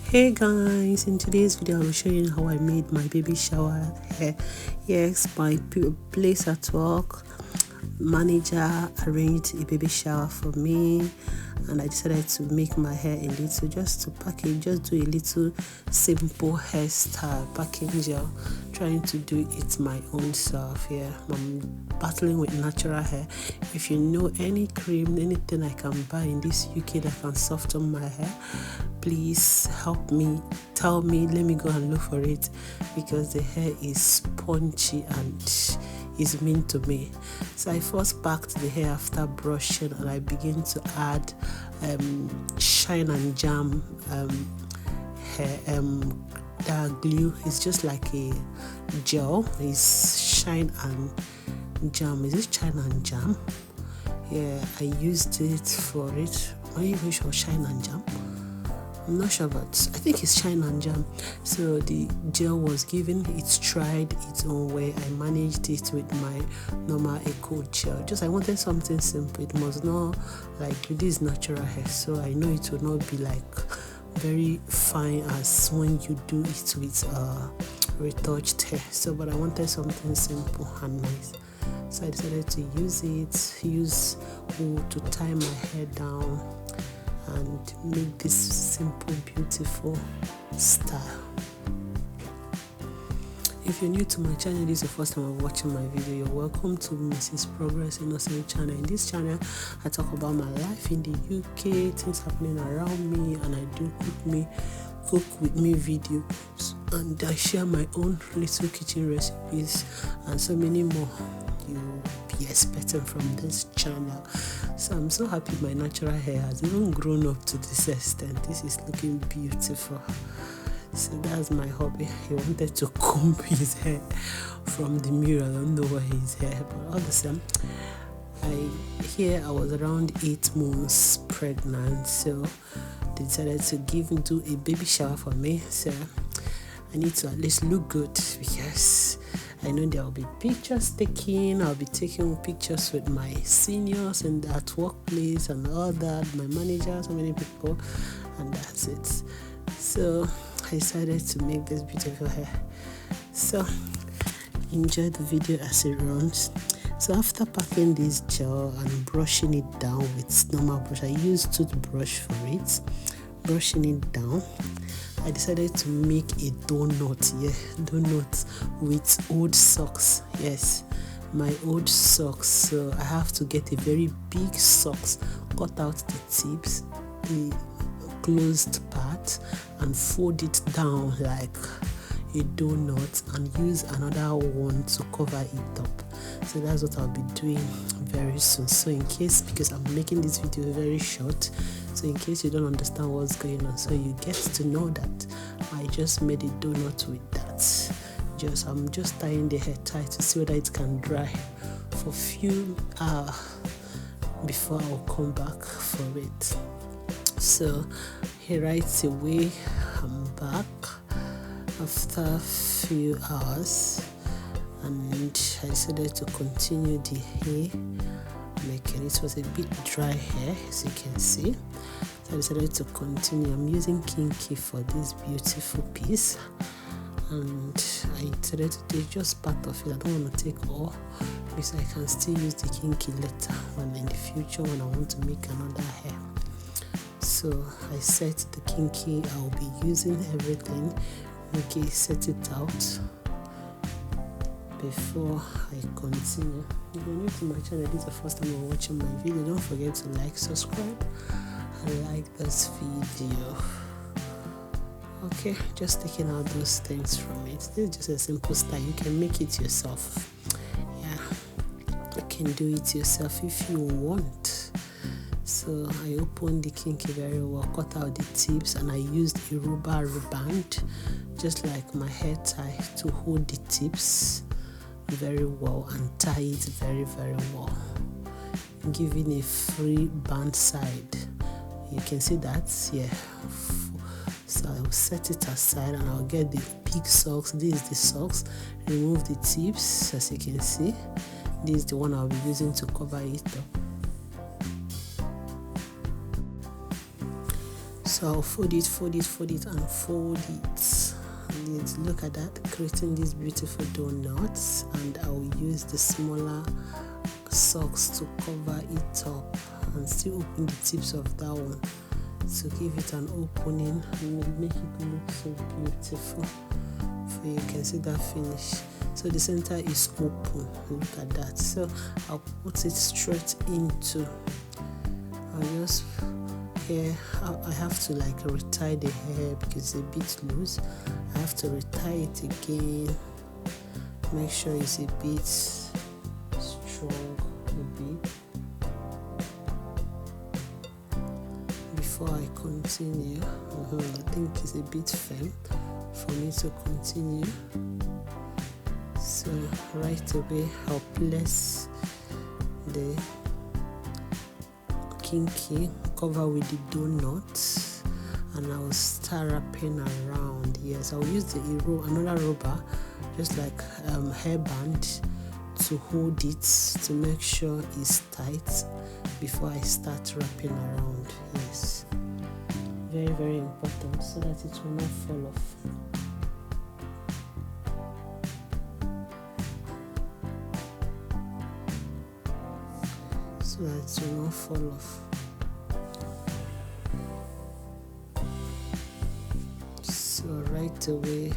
Hey guys, in today's video I will show you how I made my baby shower hair. Yes, my place at work manager arranged a baby shower for me, and I decided to make my hair a little, just to package, just do a little simple hairstyle packing gel, trying to do it my own self. Yeah, I'm battling with natural hair. If you know any cream, anything I can buy in this UK that can soften my hair, please help me, tell me, let me go and look for it, because the hair is spongy and is mean to me. So I first packed the hair after brushing, and I begin to add shine and jam hair that glue. It's just like a gel. It's shine and jam. Is it shine and jam? Yeah, I used it for it. Am I even sure? Shine and jam? I'm not sure, but I think it's shine and jam. So the gel was given, it's tried its own way. I managed it with my normal eco gel. Just I wanted something simple. It must not like this natural hair, so I know it will not be like very fine as when you do it with retouched hair. So but I wanted something simple and nice, so I decided to use wool to tie my hair down and make this simple, beautiful style. If you're new to my channel, this is the first time I'm watching my video, you're welcome to Mrs. Progress Innocent channel. In this channel, I talk about my life in the UK, things happening around me, and I do cook with me videos, and I share my own little kitchen recipes and so many more you'll be expecting from this channel. So I'm so happy my natural hair has even grown up to this extent. This is looking beautiful. So that's my hobby. He wanted to comb his hair from the mirror. I don't know why his hair, but all the same, I was around 8 months pregnant, so they decided to do a baby shower for me. So I need to at least look good, because I know there will be pictures taken. I'll be taking pictures with my seniors in that workplace and all that, my manager, so many people, and that's it. So I decided to make this beautiful hair. So enjoy the video as it runs. So after packing this gel and brushing it down with normal brush, I used toothbrush for it, brushing it down, I decided to make a donut with old socks. Yes, my old socks. So I have to get a very big socks, cut out the tips, the closed part, and fold it down like a donut, and use another one to cover it up. So that's what I'll be doing very soon. So in case, because I'm making this video very short, so in case you don't understand what's going on, so you get to know that I just made a donut with that. I'm just tying the hair tight to see whether it can dry for a few hours before I'll come back for it. So he right away, I'm back after a few hours, and I decided to continue the hair making. It was a bit dry hair, as you can see, so I decided to continue. I'm using kinky for this beautiful piece, and I decided to take just part of it. I don't want to take all, because I can still use the kinky later when in the future when I want to make another hair. So I set the kinky, I'll be using everything. Okay, set it out before I continue. If you're new to my channel, this is the first time you're watching my video, don't forget to like, subscribe, and like this video. Okay, just taking out those things from it. This is just a simple style. You can make it yourself. Yeah, you can do it yourself if you want. So I opened the kinky very well, cut out the tips, and I used a rubber band, just like my hair tie, to hold the tips very well and tie it very, very well, giving a free band side. You can see that, yeah. So I will set it aside, and I'll get the big socks. This is the socks. Remove the tips, as you can see. This is the one I'll be using to cover it up. So I'll fold it, and fold it. And look at that, creating these beautiful donuts. And I'll use the smaller socks to cover it up and still open the tips of that one to give it an opening and make it look so beautiful. So you can see that finish. So the center is open. Look at that. So I'll put it straight into. I'll just here. I have to like retie the hair because it's a bit loose. I have to retie it again. Make sure it's a bit strong a bit before I continue. I think it's a bit firm for me to continue. So right away I'll place the kinky cover with the donuts and I'll start wrapping around. Yes, I'll use the another rubber, just like hairband, to hold it to make sure it's tight before I start wrapping around. Yes, very, very important so that it will not fall off. So that it will not fall off. So right away,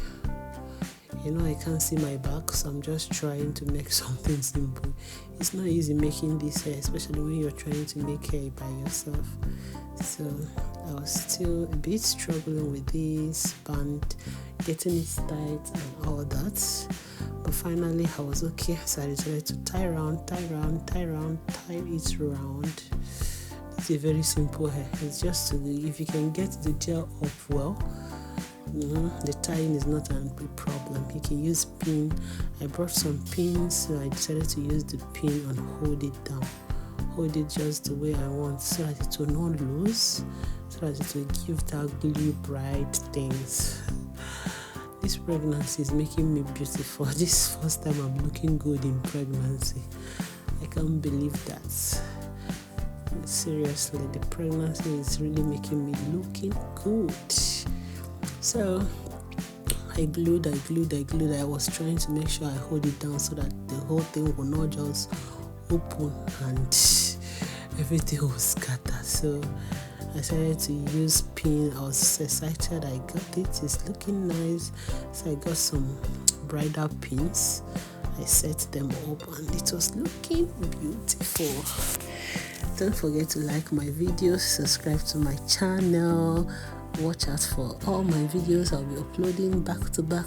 I can't see my back, so I'm just trying to make something simple. It's not easy making this hair, especially when you're trying to make hair by yourself. So I was still a bit struggling with this band, getting it tight and all that. But finally I was okay, so I decided to tie it round. It's a very simple hair. It's just if you can get the gel up well, the tying is not a big problem. You can use pin. I brought some pins, so I decided to use the pin and hold it down. Hold it just the way I want so that it will not lose, so that it will give that glue bright things. This pregnancy is making me beautiful. This first time I'm looking good in pregnancy. I can't believe that. Seriously, the pregnancy is really making me looking good. So I glued. I was trying to make sure I hold it down so that the whole thing will not just open and everything will scatter. So I decided to use pin. I was excited I got it. It's looking nice. So I got some bridal pins. I set them up and it was looking beautiful. Don't forget to like my videos, subscribe to my channel. Watch out for all my videos. I'll be uploading back to back,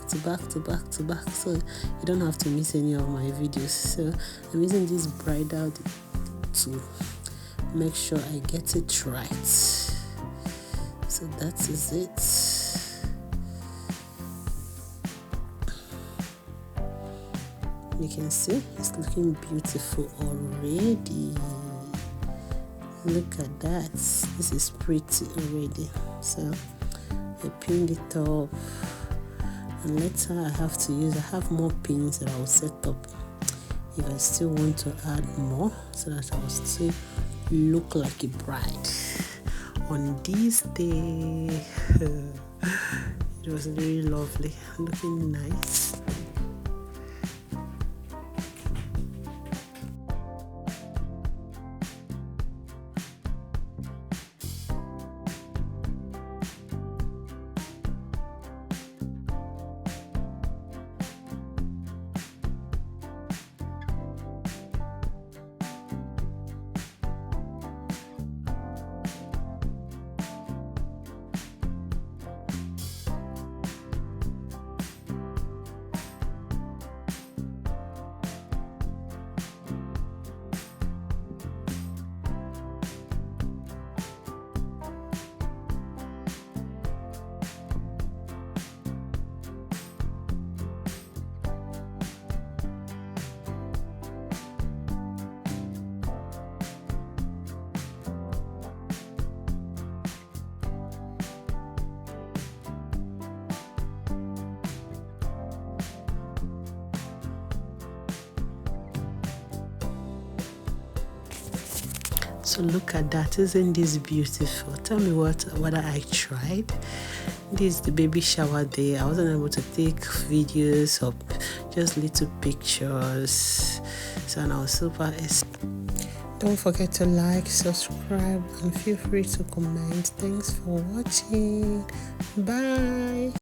so you don't have to miss any of my videos. So I'm using this bridal to make sure I get it right. So that is it. You can see it's looking beautiful already. Look at that. This is pretty already. So I pinned it up, and later I have more pins that I will set up if I still want to add more, so that I will still look like a bride on this day. It was really lovely, looking nice. So look at that, isn't this beautiful? Tell me what I tried. This is the baby shower day. I wasn't able to take videos or just little pictures, so and I was super Don't forget to like, subscribe, and feel free to comment. Thanks for watching. Bye.